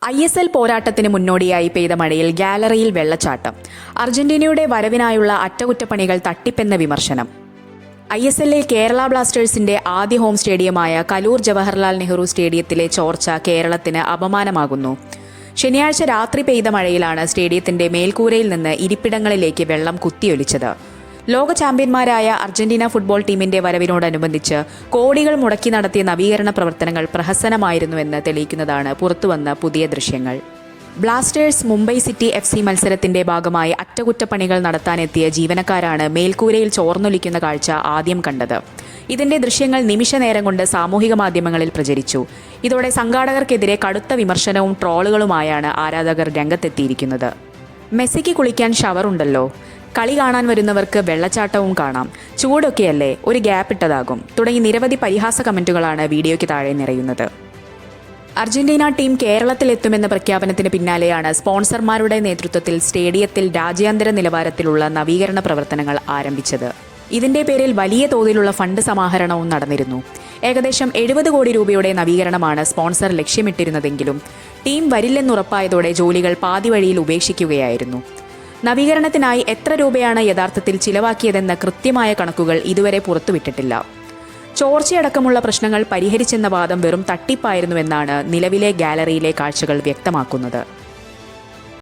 ISL പോരാട്ടത്തിന് മുന്നോടിയായി പെയ്ത മഴയിൽ ഗാലറിയിൽ വെള്ളച്ചാട്ടം. അർജന്റീനയുടെ വരവിനായുള്ള അറ്റകുറ്റപ്പണികൾ തട്ടിപ്പെന്ന വിമർശനം. ISLൽ കേരള ബ്ലാസ്റ്റേഴ്സിന്റെ ആദ്യ ഹോം സ്റ്റേഡിയമായ കലൂർ ജവഹർലാൽ നെഹ്റു സ്റ്റേഡിയത്തിലെ ചോർച്ച കേരളത്തിന് അപമാനമാകുന്നു. ശനിയാഴ്ച രാത്രി പെയ്ത മഴയിലാണ് സ്റ്റേഡിയത്തിന്റെ മേൽക്കൂരയിൽ നിന്ന് ഇരിപ്പിടങ്ങളിലേക്ക് വെള്ളം കുത്തിയൊലിച്ചത്. ലോക ചാമ്പ്യന്മാരായ അർജന്റീന ഫുട്ബോൾ ടീമിന്റെ വരവിനോടനുബന്ധിച്ച് കോടികൾ മുടക്കി നടത്തിയ നവീകരണ പ്രവർത്തനങ്ങൾ പ്രഹസനമായിരുന്നുവെന്ന് തെളിയിക്കുന്നതാണ് പുറത്തുവന്ന പുതിയ ദൃശ്യങ്ങൾ. ബ്ലാസ്റ്റേഴ്സ് മുംബൈ സിറ്റി FC മത്സരത്തിന്റെ ഭാഗമായി അറ്റകുറ്റപ്പണികൾ നടത്താനെത്തിയ ജീവനക്കാരാണ് മേൽക്കൂരയിൽ ചോർന്നൊലിക്കുന്ന കാഴ്ച ആദ്യം കണ്ടത്. ഇതിന്റെ ദൃശ്യങ്ങൾ നിമിഷ നേരം കൊണ്ട് സാമൂഹിക മാധ്യമങ്ങളിൽ പ്രചരിച്ചു. ഇതോടെ സംഘാടകർക്കെതിരെ കടുത്ത വിമർശനവും ട്രോളുകളുമായാണ് ആരാധകർ രംഗത്തെത്തിയിരിക്കുന്നത്. മെസ്സിക്ക് കുളിക്കാൻ ഷവറുണ്ടല്ലോ, കളി കാണാൻ വരുന്നവർക്ക് വെള്ളച്ചാട്ടവും കാണാം, ചൂടൊക്കെയല്ലേ, ഒരു ഗ്യാപ്പ് ഇട്ടതാകും തുടങ്ങി നിരവധി പരിഹാസ കമന്റുകളാണ് വീഡിയോയ്ക്ക് താഴെ നിറയുന്നത്. അർജന്റീന ടീം കേരളത്തിലെത്തുമെന്ന പ്രഖ്യാപനത്തിന് പിന്നാലെയാണ് സ്പോൺസർമാരുടെ നേതൃത്വത്തിൽ സ്റ്റേഡിയത്തിൽ രാജ്യാന്തര നിലവാരത്തിലുള്ള നവീകരണ പ്രവർത്തനങ്ങൾ ആരംഭിച്ചത്. ഇതിന്റെ പേരിൽ വലിയ തോതിലുള്ള ഫണ്ട് സമാഹരണവും നടന്നിരുന്നു. ഏകദേശം 70 കോടി രൂപയുടെ നവീകരണമാണ് സ്പോൺസർ ലക്ഷ്യമിട്ടിരുന്നതെങ്കിലും ടീം വരില്ലെന്നുറപ്പായതോടെ ജോലികൾ പാതിവഴിയിൽ ഉപേക്ഷിക്കുകയായിരുന്നു. നവീകരണത്തിനായി എത്ര രൂപയാണ് യഥാർത്ഥത്തിൽ ചിലവാക്കിയതെന്ന കൃത്യമായ കണക്കുകൾ ഇതുവരെ പുറത്തുവിട്ടിട്ടില്ല. ചോർച്ചയടക്കമുള്ള പ്രശ്നങ്ങൾ പരിഹരിച്ചെന്ന വാദം വെറും തട്ടിപ്പായിരുന്നുവെന്നാണ് നിലവിലെ ഗാലറിയിലെ കാഴ്ചകൾ വ്യക്തമാക്കുന്നത്.